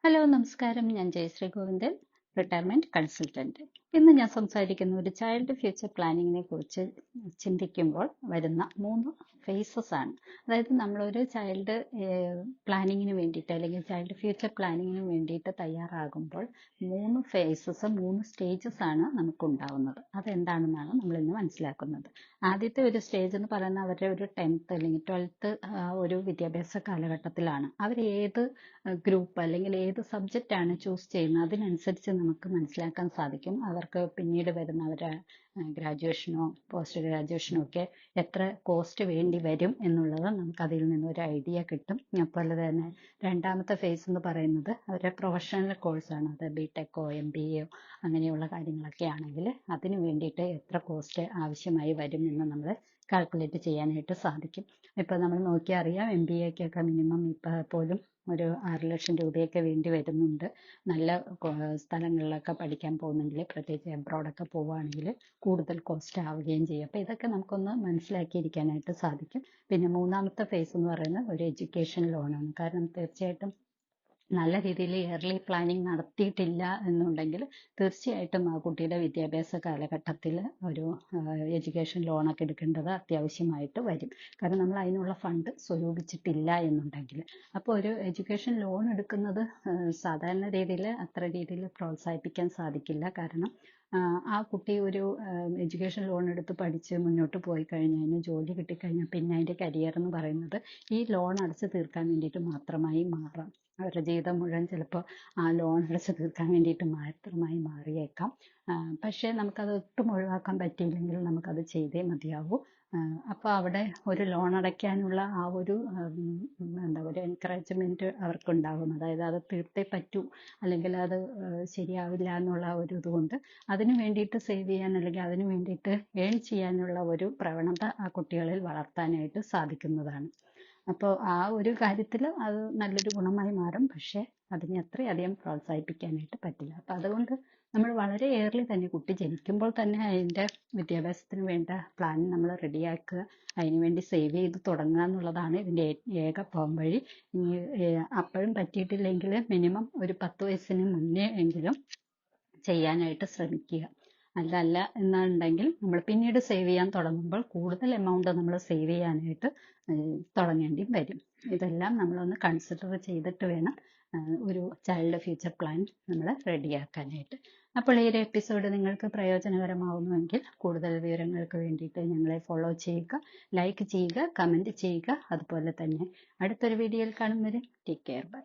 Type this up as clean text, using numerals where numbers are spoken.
Hello നമസ്കാരം. ഞാൻ Jayashree Govindan, retirement consultant. ഇന്ന് ഞാൻ സംസാരിക്കുന്ന ഒരു ചൈൽഡ് ഫ്യൂച്ചർ പ്ലാനിങ്ങിനെ കുറിച്ച് ചിന്തിക്കുമ്പോൾ വരുന്ന 3 ഫേസസ് ആണ്. അതായത് നമ്മളൊരു ചൈൽഡ് പ്ലാനിങ്ങിന് വേണ്ടിയിട്ട് അല്ലെങ്കിൽ ചൈൽഡ് ഫ്യൂച്ചർ പ്ലാനിങ്ങിന് വേണ്ടിയിട്ട് തയ്യാറാകുമ്പോൾ 3 ഫേസസ് 3 സ്റ്റേജസ് ആണ് നമുക്കുണ്ടാവുന്നത്. അതെന്താണെന്നാണ് നമ്മൾ ഇന്ന് മനസ്സിലാക്കുന്നത്. ആദ്യത്തെ ഒരു സ്റ്റേജ് എന്ന് പറയുന്നത് അവരുടെ ഒരു 10th അല്ലെങ്കിൽ 12th ഒരു വിദ്യാഭ്യാസ കാലഘട്ടത്തിലാണ്. അവർ ഏത് ഗ്രൂപ്പ് അല്ലെങ്കിൽ ഏത് സബ്ജക്റ്റ് ആണ് ചൂസ് ചെയ്യുന്നത് അതിനനുസരിച്ച് നമുക്ക് മനസ്സിലാക്കാൻ സാധിക്കും അവർക്ക് പിന്നീട് വരുന്ന അവരുടെ ഗ്രാജുവേഷനോ പോസ്റ്റ് ഗ്രാജുവേഷനോ ഒക്കെ എത്ര കോസ്റ്റ് വേണ്ടി വരും എന്നുള്ളത് നമുക്ക് അതിൽ നിന്ന് ഒരു ഐഡിയ കിട്ടും. അതുപോലെ തന്നെ രണ്ടാമത്തെ ഫേസ് എന്ന് പറയുന്നത് അവരുടെ പ്രൊഫഷണൽ കോഴ്സാണ്. അത് ബിടെക്കോ MBAയോ അങ്ങനെയുള്ള കാര്യങ്ങളൊക്കെ ആണെങ്കിൽ അതിന് വേണ്ടിയിട്ട് എത്ര കോസ്റ്റ് ആവശ്യമായി വരും എന്ന് നമ്മൾ കാൽക്കുലേറ്റ് ചെയ്യാനായിട്ട് സാധിക്കും. ഇപ്പം നമ്മൾ നോക്കിയാൽ അറിയാം MBAക്കൊക്കെ മിനിമം ഇപ്പം പോലും ഒരു 6 ലക്ഷം രൂപയൊക്കെ വേണ്ടി വരുന്നുണ്ട്. നല്ല സ്ഥലങ്ങളിലൊക്കെ പഠിക്കാൻ പോകുന്നെങ്കിൽ, പ്രത്യേകിച്ച് എബ്രോഡൊക്കെ പോവുകയാണെങ്കിൽ കൂടുതൽ കോസ്റ്റ് ആവുകയും ചെയ്യും. അപ്പോൾ ഇതൊക്കെ നമുക്കൊന്ന് മനസ്സിലാക്കിയിരിക്കാനായിട്ട് സാധിക്കും. പിന്നെ മൂന്നാമത്തെ ഫേസ് എന്ന് പറയുന്നത് ഒരു എഡ്യൂക്കേഷൻ ലോണാണ്. കാരണം തീർച്ചയായിട്ടും നല്ല രീതിയിൽ ഇയർലി പ്ലാനിങ് നടത്തിയിട്ടില്ല എന്നുണ്ടെങ്കിൽ തീർച്ചയായിട്ടും ആ കുട്ടിയുടെ വിദ്യാഭ്യാസ കാലഘട്ടത്തിൽ ഒരു എഡ്യൂക്കേഷൻ ലോണൊക്കെ എടുക്കേണ്ടത് അത്യാവശ്യമായിട്ട് വരും. കാരണം നമ്മൾ അതിനുള്ള ഫണ്ട് സ്വരൂപിച്ചിട്ടില്ല എന്നുണ്ടെങ്കിൽ. അപ്പോൾ ഒരു എഡ്യൂക്കേഷൻ ലോൺ എടുക്കുന്നത് സാധാരണ രീതിയിൽ അത്ര രീതിയിൽ പ്രോത്സാഹിപ്പിക്കാൻ സാധിക്കില്ല. കാരണം ആ കുട്ടി ഒരു എഡ്യൂക്കേഷൻ ലോൺ എടുത്ത് പഠിച്ച് മുന്നോട്ട് പോയി കഴിഞ്ഞാൽ അതിന് ജോലി കിട്ടിക്കഴിഞ്ഞാൽ പിന്നെ അതിൻ്റെ കരിയർ എന്ന് പറയുന്നത് ഈ ലോൺ അടച്ച് തീർക്കാൻ വേണ്ടിയിട്ട് മാത്രമായി മാറാം. അവരുടെ ജീവിതം മുഴുവൻ ചിലപ്പോൾ ആ ലോൺ അടച്ച് തീർക്കാൻ വേണ്ടിയിട്ട് മാത്രമായി മാറിയേക്കാം. പക്ഷേ നമുക്കത് ഒട്ടും ഒഴിവാക്കാൻ പറ്റിയില്ലെങ്കിൽ നമുക്കത് ചെയ്തേ മതിയാവൂ. അപ്പോൾ അവിടെ ഒരു ലോൺ അടയ്ക്കാനുള്ള ആ ഒരു ഒരു എൻകറേജ്മെൻറ്റ് അവർക്കുണ്ടാകും. അതായത് അത് തീർത്തേ പറ്റൂ, അല്ലെങ്കിൽ അത് ശരിയാവില്ല എന്നുള്ള ഒരു ഇതുകൊണ്ട് അതിന് വേണ്ടിയിട്ട് സേവ് ചെയ്യാൻ അല്ലെങ്കിൽ അതിന് വേണ്ടിയിട്ട് ഏൺ ചെയ്യാനുള്ള ഒരു പ്രവണത ആ കുട്ടികളിൽ വളർത്താനായിട്ട് സാധിക്കുന്നതാണ്. അപ്പോൾ ആ ഒരു കാര്യത്തിൽ അത് നല്ലൊരു ഗുണമായി മാറും. പക്ഷേ അതിനെ അത്രയധികം പ്രോത്സാഹിപ്പിക്കാനായിട്ട് പറ്റില്ല. അപ്പം അതുകൊണ്ട് നമ്മൾ വളരെ ഏർലി തന്നെ കുട്ടി ജനിക്കുമ്പോൾ തന്നെ അതിൻ്റെ വിദ്യാഭ്യാസത്തിന് വേണ്ട പ്ലാൻ നമ്മൾ റെഡിയാക്കുക, അതിനുവേണ്ടി സേവ് ചെയ്ത് തുടങ്ങുക എന്നുള്ളതാണ് ഇതിൻ്റെ ഏക പോംവഴി. ഇനി അപ്പോഴും പറ്റിയിട്ടില്ലെങ്കിൽ മിനിമം ഒരു 10 വയസ്സിന് മുന്നേ എങ്കിലും ചെയ്യാനായിട്ട് ശ്രമിക്കുക. അല്ല എന്നുണ്ടെങ്കിൽ നമ്മൾ പിന്നീട് സേവ് ചെയ്യാൻ തുടങ്ങുമ്പോൾ കൂടുതൽ എമൗണ്ട് നമ്മൾ സേവ് ചെയ്യാനായിട്ട് തുടങ്ങേണ്ടി വരും. ഇതെല്ലാം നമ്മളൊന്ന് കൺസിഡർ ചെയ്തിട്ട് വേണം ഒരു ചൈൽഡ് ഫ്യൂച്ചർ പ്ലാൻ നമ്മൾ റെഡിയാക്കാനായിട്ട്. അപ്പോൾ ഈ ഒരു എപ്പിസോഡ് നിങ്ങൾക്ക് പ്രയോജനകരമാവുന്നുവെങ്കിൽ കൂടുതൽ വിവരങ്ങൾക്ക് വേണ്ടിയിട്ട് ഞങ്ങളെ ഫോളോ ചെയ്യുക, ലൈക്ക് ചെയ്യുക, കമൻറ്റ് ചെയ്യുക. അതുപോലെ തന്നെ അടുത്തൊരു വീഡിയോയിൽ കാണും വരെ ടേക്ക് കെയർ, ബൈ.